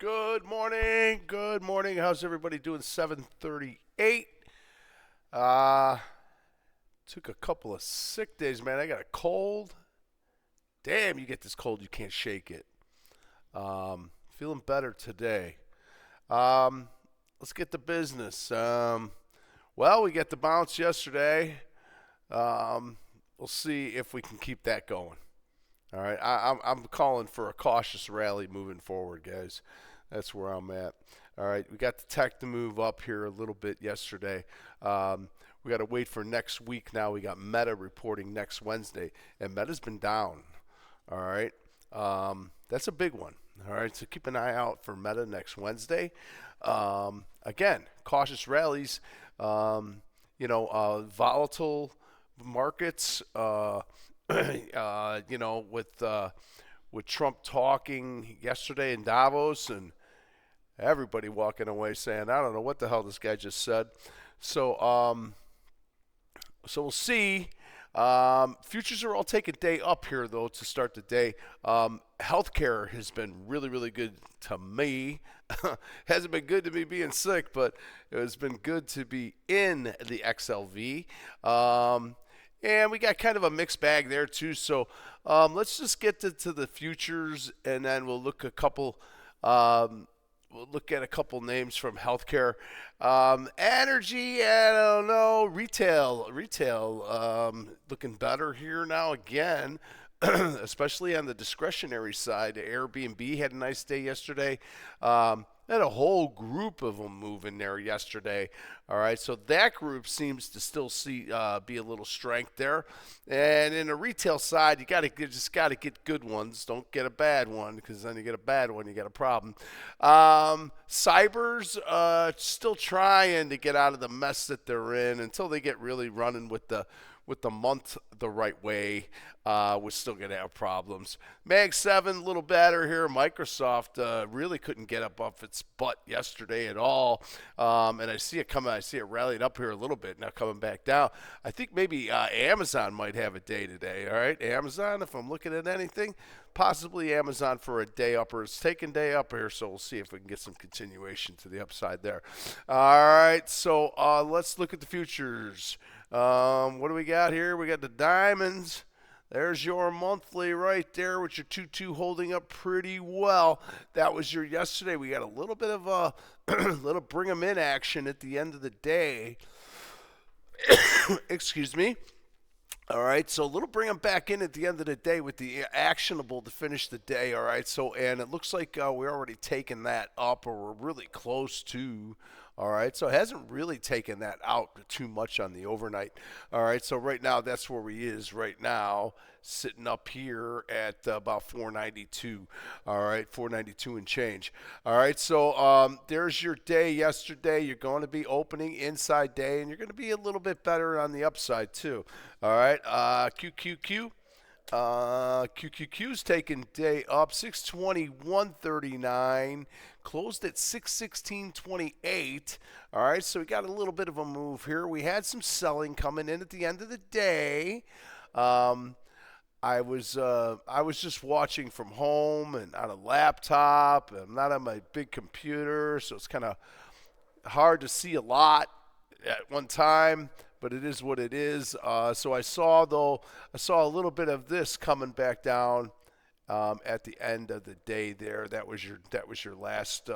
Good morning. Good morning. How's everybody doing? 7:38. Uh Took a couple of sick days, man. I got a cold. Damn, you get this cold, you can't shake it. Feeling better today. Um, let's get to business. Well, we got the bounce yesterday. We'll see if we can keep that going. All right, I'm calling for a cautious rally moving forward, guys. That's where I'm at. All right, we got the tech to move up here a little bit yesterday. We got to wait for next week now. We got Meta reporting next Wednesday, and Meta's been down. All right, that's a big one. All right, so keep an eye out for Meta next Wednesday. Again, cautious rallies. Volatile markets. With Trump talking yesterday in Davos and everybody walking away saying, I don't know what the hell this guy just said. So we'll see. Futures are all taking day up here, though, to start the day. Healthcare has been really, really good to me. Hasn't been good to me being sick, but it has been good to be in the XLV. And we got kind of a mixed bag there, too. So let's just get to the futures, and then we'll look we'll look at a couple names from healthcare. Energy, I don't know. Retail, looking better here now again, especially on the discretionary side. Airbnb had a nice day yesterday. Had a whole group of them moving there yesterday. All right, so that group seems to still be a little strength there. And in the retail side, you just got to get good ones. Don't get a bad one, because then you get a bad one, you got a problem. Cybers still trying to get out of the mess that they're in until they get really running with the month the right way. We're still going to have problems. Mag 7, a little better here. Microsoft really couldn't get up off its butt yesterday at all. And I see it coming. I see it rallied up here a little bit, now coming back down. I think maybe Amazon might have a day today. All right, Amazon, if I'm looking at anything, possibly Amazon for a day up, or it's taking day up here, so we'll see if we can get some continuation to the upside there. All right, so let's look at the futures. What do we got here? We got the diamonds. There's your monthly right there with your 2-2 holding up pretty well. That was your yesterday. We got a little bit of a little bring 'em in action at the end of the day. Excuse me. All right, so a little bring them back in at the end of the day with the actionable to finish the day. All right, so and it looks like we're already taking that up, or we're really close to. All right, so it hasn't really taken that out too much on the overnight. All right, so right now that's where we is right now, sitting up here at about 492. All right, 492 and change. All right, so there's your day yesterday. You're going to be opening inside day, and you're going to be a little bit better on the upside too. All right, QQQ. QQQ's taking day up 621.39, closed at 616.28. All right, so we got a little bit of a move here. We had some selling coming in at the end of the day. I was just watching from home and on a laptop. I'm not on my big computer, so it's kind of hard to see a lot at one time, but it is what it is. So I saw a little bit of this coming back down at the end of the day there. That was your last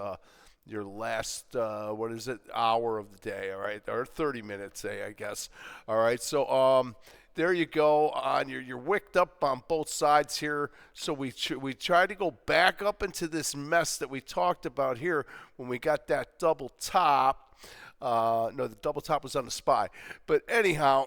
what is it, hour of the day, all right, or 30 minutes day, I guess. All right, so there you go. On you're wicked up on both sides here. So we tried to go back up into this mess that we talked about here when we got that double top. No, the double top was on the SPY. But anyhow,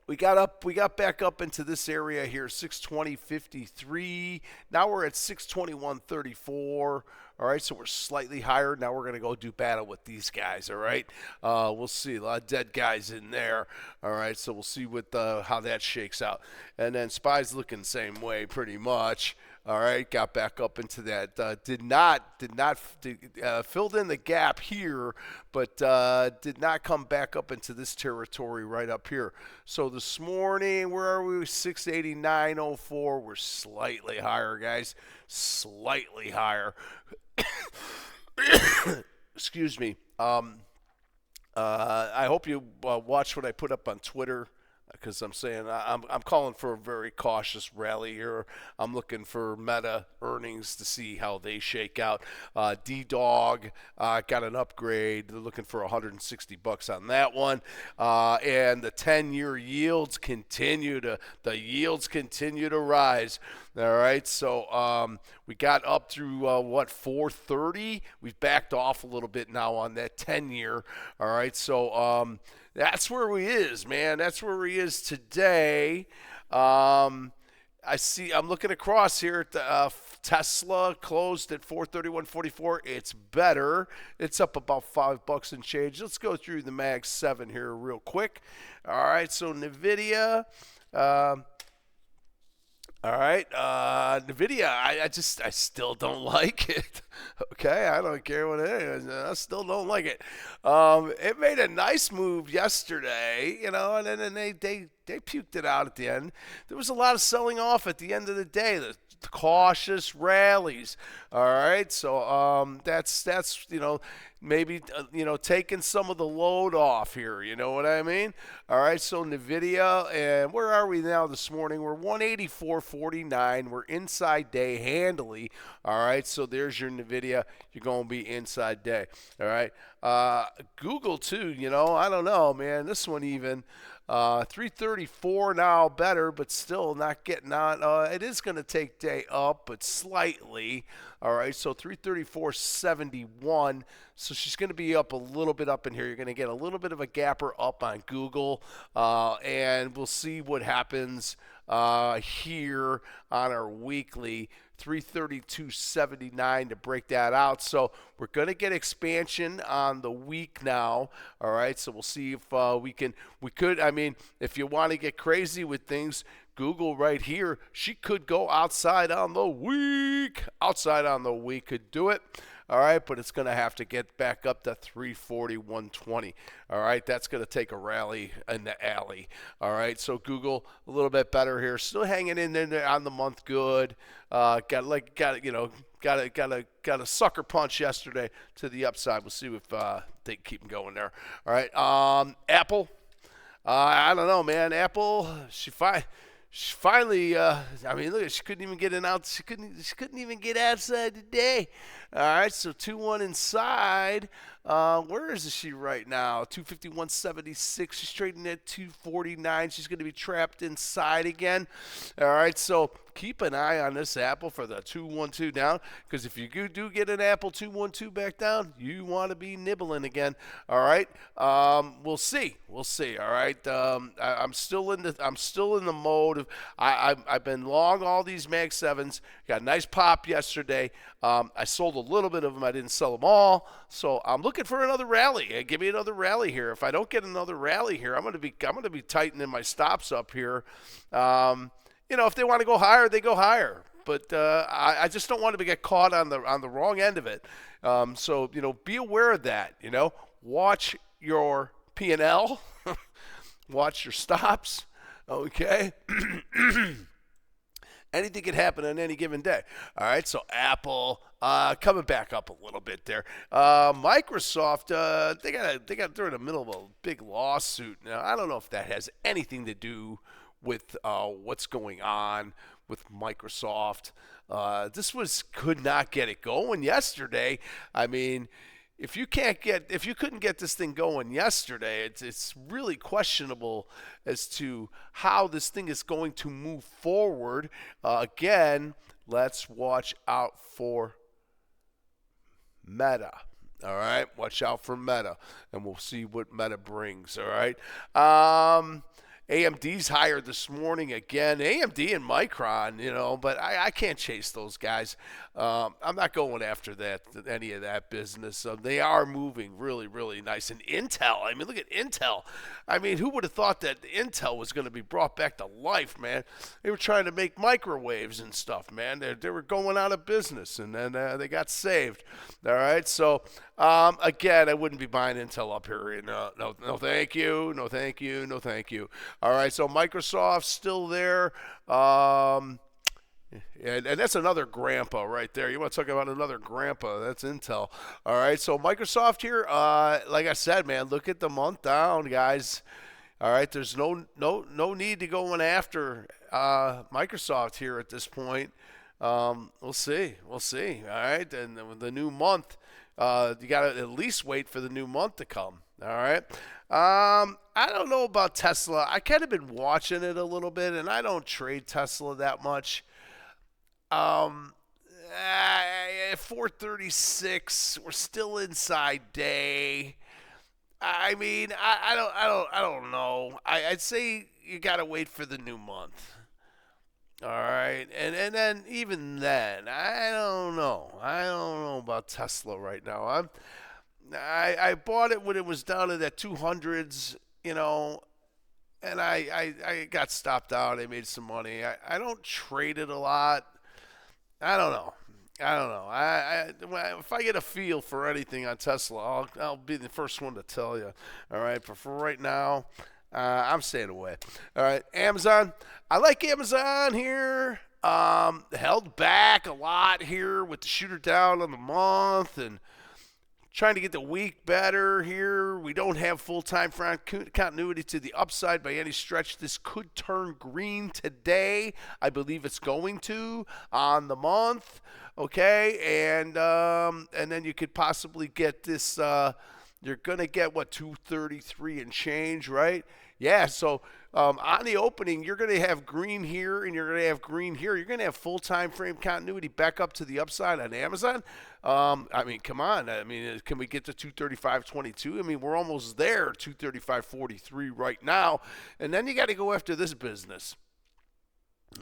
we got back up into this area here, 620.53. Now we're at 621.34. All right, so we're slightly higher. Now we're going to go do battle with these guys, all right? We'll see. A lot of dead guys in there. All right, so we'll see how that shakes out. And then SPY's looking the same way pretty much. All right, got back up into that. Filled in the gap here, but did not come back up into this territory right up here. So this morning, where are we? 689.04. We're slightly higher, guys. Slightly higher. Excuse me. I hope you watch what I put up on Twitter because I'm saying I'm calling for a very cautious rally here. I'm looking for Meta earnings to see how they shake out. D-Dog got an upgrade. They're looking for $160 on that one. And the 10-year yields continue to rise. All right, so we got up through 430. We've backed off a little bit now on that 10-year. All right, so that's where he is, man. That's where he is today. I'm looking across here at the Tesla closed at 431.44. It's better. It's up about $5 and change. Let's go through the Mag 7 here real quick. All right, so NVIDIA. All right, NVIDIA, I still don't like it. Okay, I don't care what it is. I still don't like it. It made a nice move yesterday, and then they puked it out at the end. There was a lot of selling off at the end of the day. The cautious rallies. All right, so that's maybe taking some of the load off here. You know what I mean? All right, so NVIDIA, and where are we now this morning? We're 184.49. We're inside day handily. All right, so there's your NVIDIA. You're going to be inside day. All right, Google too. I don't know, man. This one even. 334 now better, but still not getting on. It is going to take day up, but slightly. All right, so 334.71. So she's going to be up a little bit up in here. You're going to get a little bit of a gapper up on Google, and we'll see what happens here on our weekly. 332.79 to break that out. So we're going to get expansion on the week now. All right, so we'll see if if you want to get crazy with things, Google right here, she could go outside on the week. Outside on the week could do it. All right, but it's going to have to get back up to 340.120. All right, that's going to take a rally in the alley. All right, so Google a little bit better here, still hanging in there on the month. Good. Got a sucker punch yesterday to the upside. We'll see if they keep them going there. All right, Apple. I don't know, man. Apple. She finally, look, she couldn't even get she couldn't even get outside today. All right, so 2-1 inside. Where is she right now? 251.76. She's trading at 249. She's going to be trapped inside again. All right, so keep an eye on this Apple for the 212 down, because if you do get an Apple 212 back down, you want to be nibbling again. All right, we'll see. All right, I'm still in the mode of I've been long all these Mag 7s. Got a nice pop yesterday. I sold a little bit of them. I didn't sell them all. So I'm looking for another rally. Give me another rally here. If I don't get another rally here, I'm going to be tightening my stops up here. If they want to go higher, they go higher. But I just don't want to get caught on the wrong end of it. So be aware of that. Watch your P&L. Watch your stops. Okay. Anything can happen on any given day. All right, so Apple coming back up a little bit there. Microsoft, they're in the middle of a big lawsuit now. I don't know if that has anything to do with what's going on with Microsoft. This could not get it going yesterday. I mean, if you couldn't get this thing going yesterday, it's really questionable as to how this thing is going to move forward. Again, let's watch out for Meta. All right, watch out for Meta, and we'll see what Meta brings. All right. AMD's higher this morning again. AMD and Micron, but I can't chase those guys. I'm not going after any of that business. They are moving really, really nice. And Intel, look at Intel. Who would have thought that Intel was going to be brought back to life, man? They were trying to make microwaves and stuff, man. They were going out of business, and then they got saved. All right, so again, I wouldn't be buying Intel up here. No, thank you. No, thank you. No, thank you. All right, so Microsoft's still there. And that's another grandpa right there. You want to talk about another grandpa? That's Intel. All right, so Microsoft here. Like I said, man, look at the month down, guys. All right, there's no need to go in after Microsoft here at this point. We'll see. All right, and the new month, you got to at least wait for the new month to come. All right. I don't know about Tesla. I kind of been watching it a little bit, and I don't trade Tesla that much. 436. We're still inside day. I mean, I don't know. I'd say you gotta wait for the new month. All right, and then even then, I don't know. I don't know about Tesla right now. I bought it when it was down to that 200s, and I got stopped out. I made some money. I don't trade it a lot. I don't know. If I get a feel for anything on Tesla, I'll be the first one to tell you. All right, but for right now, I'm staying away. All right, Amazon. I like Amazon here. Held back a lot here with the shooter down on the month and trying to get the week better here. We don't have full-time continuity to the upside by any stretch. This could turn green today. I believe it's going to on the month. Okay, and then you could possibly get this. You're gonna get what 233 and change, right? Yeah. So on the opening, you're gonna have green here, and you're gonna have green here. You're gonna have full time frame continuity back up to the upside on Amazon. I mean, come on. I mean, can we get to 235.22? I mean, we're almost there, 235.43 right now, and then you got to go after this business.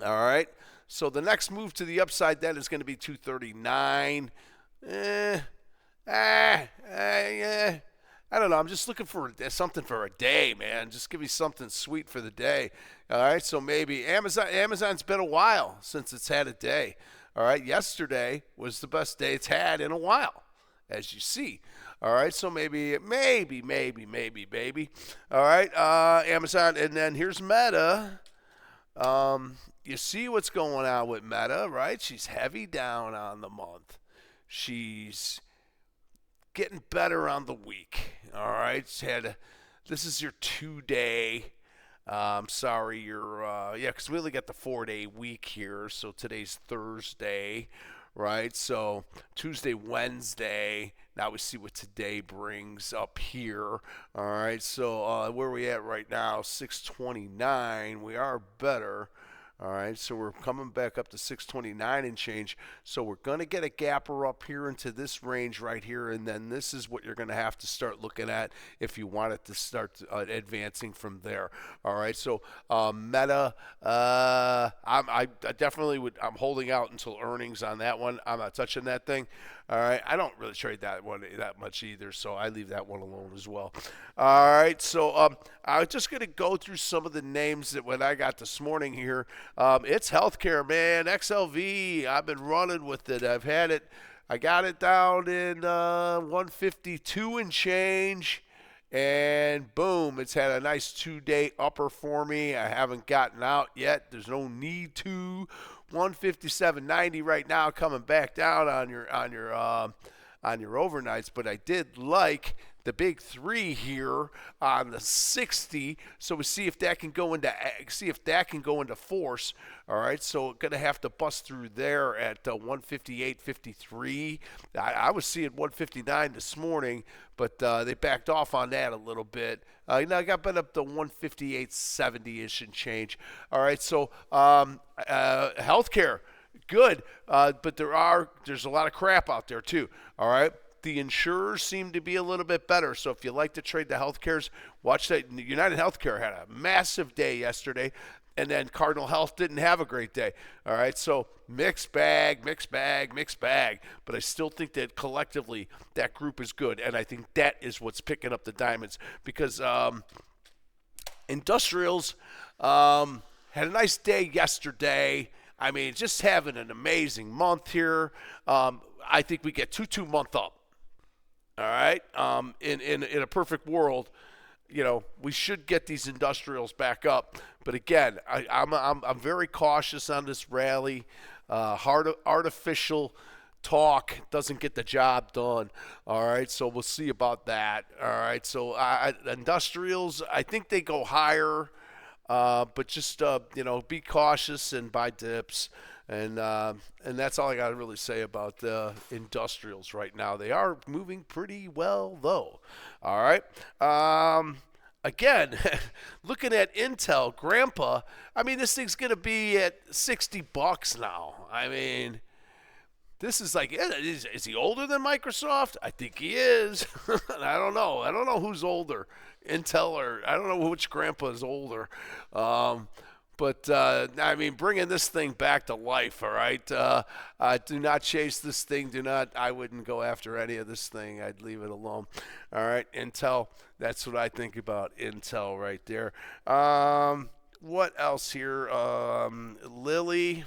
All right. So the next move to the upside then is going to be 239. I don't know. I'm just looking for something for a day, man. Just give me something sweet for the day. All right. So maybe Amazon's been a while since it's had a day. All right. Yesterday was the best day it's had in a while, as you see. All right. So maybe. All right. Amazon. And then here's Meta. You see what's going on with Meta, right? She's heavy down on the month. She's getting better on the week. All right. This is your 2-day. Sorry, because we only got the 4-day week here. So today's Thursday, right? So Tuesday, Wednesday. Now we see what today brings up here. All right. So where are we at right now? 629. We are better. All right, so we're coming back up to 629 and change. So we're going to get a gapper up here into this range right here, and then this is what you're going to have to start looking at if you want it to start advancing from there. All right, so Meta, I definitely would. I'm holding out until earnings on that one. I'm not touching that thing. All right, I don't really trade that one that much either, so I leave that one alone as well. All right, so I'm just going to go through some of the names that when I got this morning here. It's healthcare, man. XLV, I've been running with it. I've had it. I got it down in 152 and change, and boom, it's had a nice 2-day upper for me. I haven't gotten out yet. There's no need to. 157.90 right now, coming back down on your overnights, but I did like the big 3 here on the 60. So we see if that can go into force. All right, so gonna have to bust through there at 158.53. I was seeing 159 this morning, but they backed off on that a little bit. I got bet up to 158.70ish and change. All right, so healthcare, good, but there's a lot of crap out there too. All right. The insurers seem to be a little bit better. So if you like to trade the healthcares, watch that. United Healthcare had a massive day yesterday, and then Cardinal Health didn't have a great day. All right, so mixed bag. But I still think that collectively that group is good, and I think that is what's picking up the diamonds because industrials had a nice day yesterday. I mean, just having an amazing month here. I think we get 2-2 month up. All right. In a perfect world, we should get these industrials back up. But again, I'm very cautious on this rally. Artificial talk doesn't get the job done. All right, so we'll see about that. All right, so industrials, I think they go higher, but just be cautious and buy dips. And that's all I got to really say about the industrials right now. They are moving pretty well, though. All right. Again, looking at Intel, Grandpa, I mean, this thing's going to be at $60 now. I mean, this is like, is he older than Microsoft? I think he is. I don't know. I don't know who's older, Intel or I don't know which Grandpa is older. But, I mean, bringing this thing back to life, all right? Do not chase this thing. I wouldn't go after any of this thing. I'd leave it alone. All right, Intel, that's what I think about Intel right there. What else here? Lilly.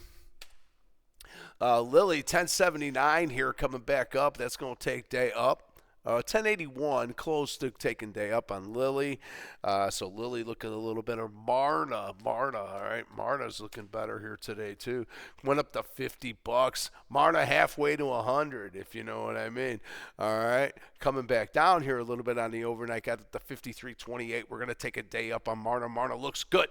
Lilly, 1079 here coming back up. That's going to take day up. 1081, close to taking day up on Lilly. So Lilly looking a little better. Marna, all right. Marna's looking better here today too. Went up to $50. Marna halfway to 100, if you know what I mean. All right, coming back down here a little bit on the overnight. Got it to 53.28. We're gonna take a day up on Marna. Marna looks good.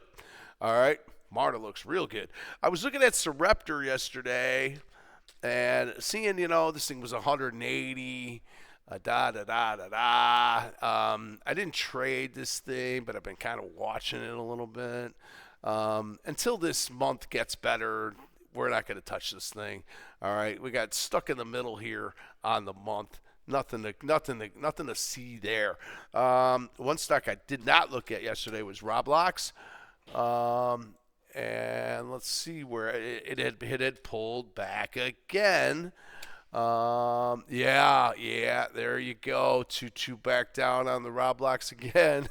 All right, Marna looks real good. I was looking at Sarepta yesterday and seeing, this thing was 180. I didn't trade this thing, but I've been kind of watching it a little bit. Until this month gets better, we're not going to touch this thing. All right, we got stuck in the middle here on the month. Nothing to see there. One stock I did not look at yesterday was Roblox. And let's see where it had pulled back again. Yeah, there you go. 2-2 back down on the Roblox again.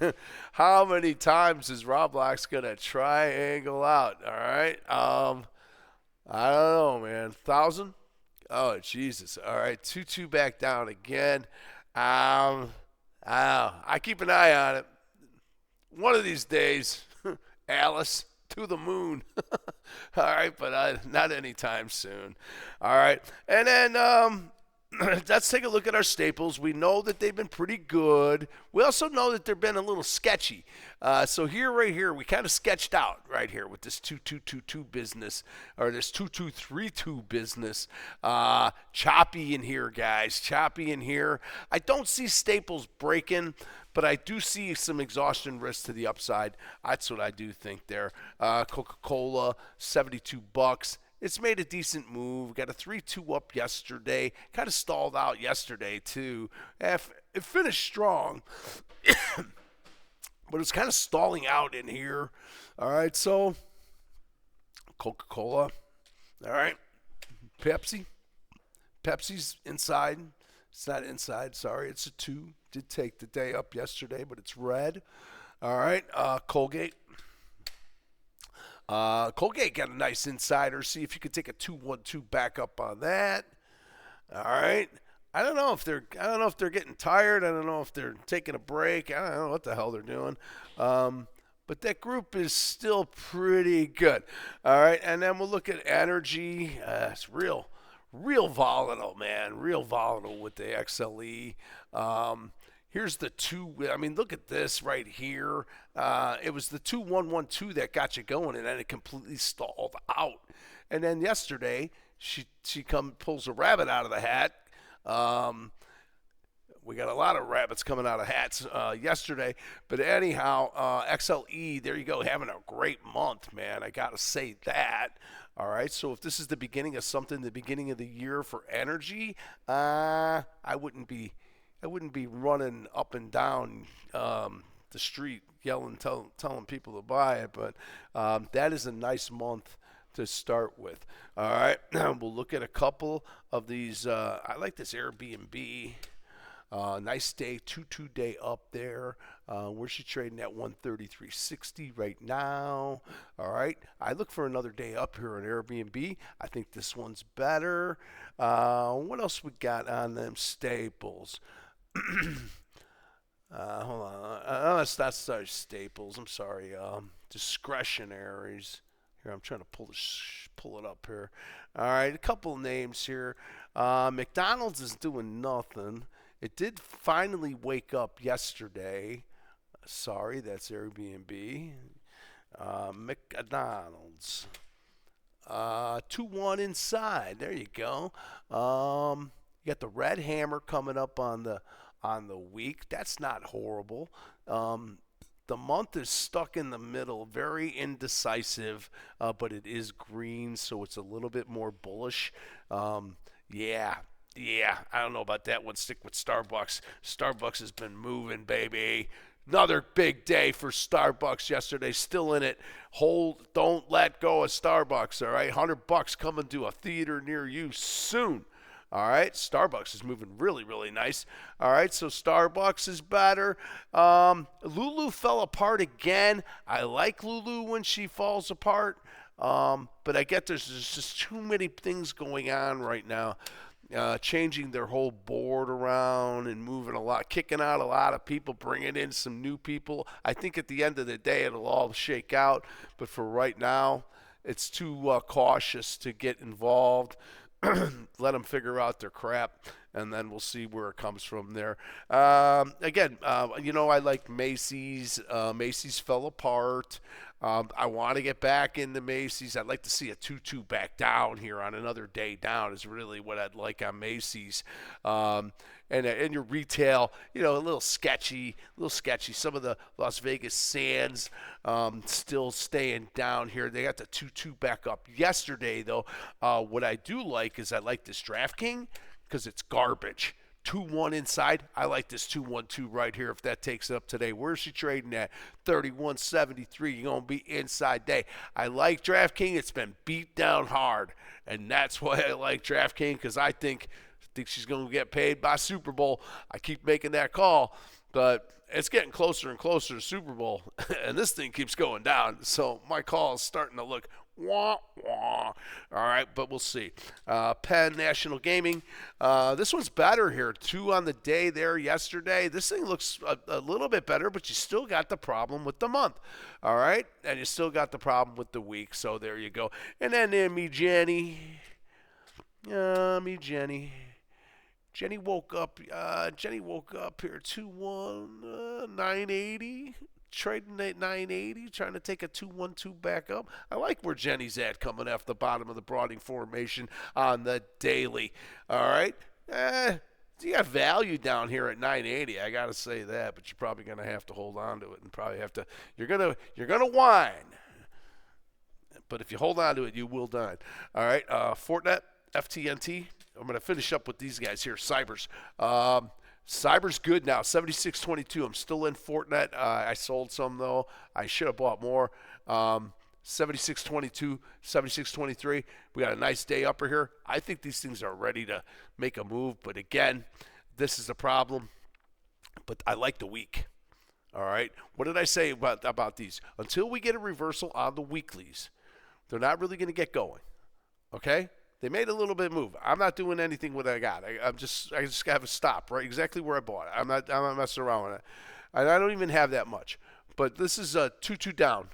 How many times is Roblox gonna triangle out? All right. I don't know, man. 1,000? Oh, Jesus. All right, 2-2 back down again. I keep an eye on it. One of these days, Alice. To the moon. All right, but not anytime soon. All right, and then let's take a look at our staples. We know that they've been pretty good. We also know that they've been a little sketchy. So right here, we kind of sketched out right here with this 2222 business or this 2232 business. Choppy in here, guys. Choppy in here. I don't see staples breaking. But I do see some exhaustion risk to the upside. That's what I do think there. Coca-Cola, $72. It's made a decent move. Got a 3-2 up yesterday. Kind of stalled out yesterday, too. It finished strong. But it's kind of stalling out in here. All right, so Coca-Cola. All right. Pepsi's inside. It's not inside. Sorry, it's a 2. Did take the day up yesterday, but it's red. All right, Colgate. Colgate got a nice insider. See if you could take a 2-1-2 back up on that. All right. I don't know if they're getting tired. I don't know if they're taking a break. I don't know what the hell they're doing. But that group is still pretty good. All right, and then we'll look at energy. It's real volatile, man. Real volatile with the XLE. Here's the 2. I mean, look at this right here. It was the 2-1-1-2 that got you going, and then it completely stalled out. And then yesterday, she pulls a rabbit out of the hat. We got a lot of rabbits coming out of hats yesterday. But anyhow, XLE, there you go, having a great month, man. I got to say that. All right, so if this is the beginning of something, the beginning of the year for energy, I wouldn't be running up and down the street yelling, telling people to buy it. But that is a nice month to start with. All right, we'll look at a couple of these. I like this Airbnb. Nice day, 2-2 day up there. Where's she trading at 133.60 right now? All right. I look for another day up here on Airbnb. I think this one's better. What else we got on them staples? Hold on. That's not sorry, Staples. I'm sorry. Discretionaries. Here, I'm trying to pull it up here. All right, a couple names here. McDonald's is doing nothing. It did finally wake up yesterday. Sorry, that's Airbnb. McDonald's. 2-1 inside. There you go. You got the Red Hammer coming up on the week. That's not horrible. The month is stuck in the middle, very indecisive, but it is green, so it's a little bit more bullish. Yeah, yeah, I don't know about that one. Stick with Starbucks. Starbucks has been moving, baby. Another big day for Starbucks yesterday. Still in it. Don't let go of Starbucks. All right, $100 coming to a theater near you soon. All right, Starbucks is moving really, really nice. All right, so Starbucks is better. Lulu fell apart again. I like Lulu when she falls apart, but I get there's just too many things going on right now. Changing their whole board around and moving a lot, kicking out a lot of people, bringing in some new people. I think at the end of the day, it'll all shake out. But for right now, it's too cautious to get involved. Let them figure out their crap, and then we'll see where it comes from there. Again, I like Macy's. Macy's fell apart. I want to get back into Macy's. I'd like to see a 2-2 back down here on another day down is really what I'd like on Macy's. And your retail, a little sketchy. Some of the Las Vegas Sands still staying down here. They got the 2-2 back up yesterday, though. What I do like is I like this DraftKings because it's garbage. 2-1 inside. I like this 2-1-2 right here if that takes it up today. Where's she trading at? 31.73. You're going to be inside day. I like DraftKings. It's been beat down hard, and that's why I like DraftKings because I think she's going to get paid by Super Bowl. I keep making that call, but it's getting closer and closer to Super Bowl, and this thing keeps going down. So my call is starting to look wah, wah. All right, but we'll see. Penn National Gaming. This one's better here. 2 on the day there yesterday. This thing looks a little bit better, but you still got the problem with the month. All right, and you still got the problem with the week. So there you go. And then me, Jenny. Jenny woke up here 2-1, 980. Trading at 980, trying to take a 2-1-2 back up. I like where Jenny's at coming off the bottom of the Broading formation on the daily. All right. You got value down here at 980. I got to say that, but you're probably going to have to hold on to it and probably have to. You're gonna whine, but if you hold on to it, you will dine. All right. Fortinet, FTNT. I'm going to finish up with these guys here. Cybers. Cyber's good now, 76.22. I'm still in Fortinet. I sold some, though. I should have bought more. 76.22, 76.23. We got a nice day upper here. I think these things are ready to make a move. But, again, this is a problem. But I like the week. All right? What did I say about these? Until we get a reversal on the weeklies, they're not really going to get going. Okay? They made a little bit of move. I'm not doing anything with what I got. I just have a stop right exactly where I bought it. I'm not messing around with it. And I don't even have that much. But this is a 2-2 down,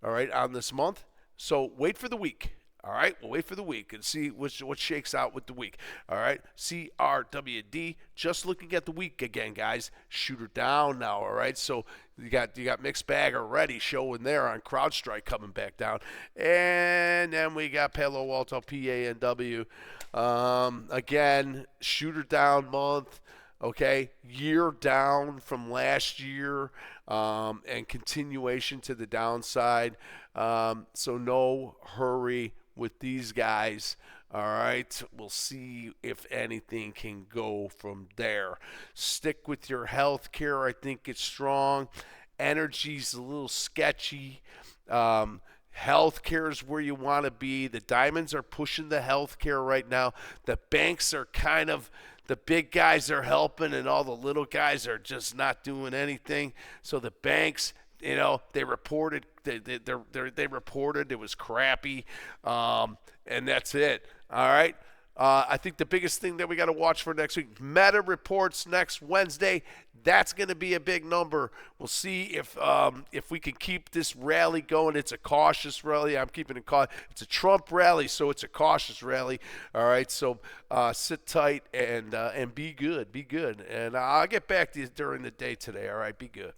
all right, on this month. So wait for the week. All right, we'll wait for the week and see what shakes out with the week. All right, CRWD. Just looking at the week again, guys. Shooter down now. All right, so you got mixed bag already showing there on CrowdStrike coming back down, and then we got Palo Alto PANW. Again, shooter down month. Okay, year down from last year, and continuation to the downside. So no hurry with these guys. All right, we'll see if anything can go from there. Stick with your health care. I think it's strong. Energy's a little sketchy. Healthcare is where you want to be. The diamonds are pushing the healthcare right now. The banks are kind of, the big guys are helping, and all the little guys are just not doing anything. So the banks, they reported they reported it was crappy, and that's it. All right. I think the biggest thing that we got to watch for next week, Meta reports next Wednesday. That's going to be a big number. We'll see if we can keep this rally going. It's a cautious rally. I'm keeping it cautious. It's a Trump rally, so it's a cautious rally. All right, so sit tight and be good. Be good. And I'll get back to you during the day today. All right, be good.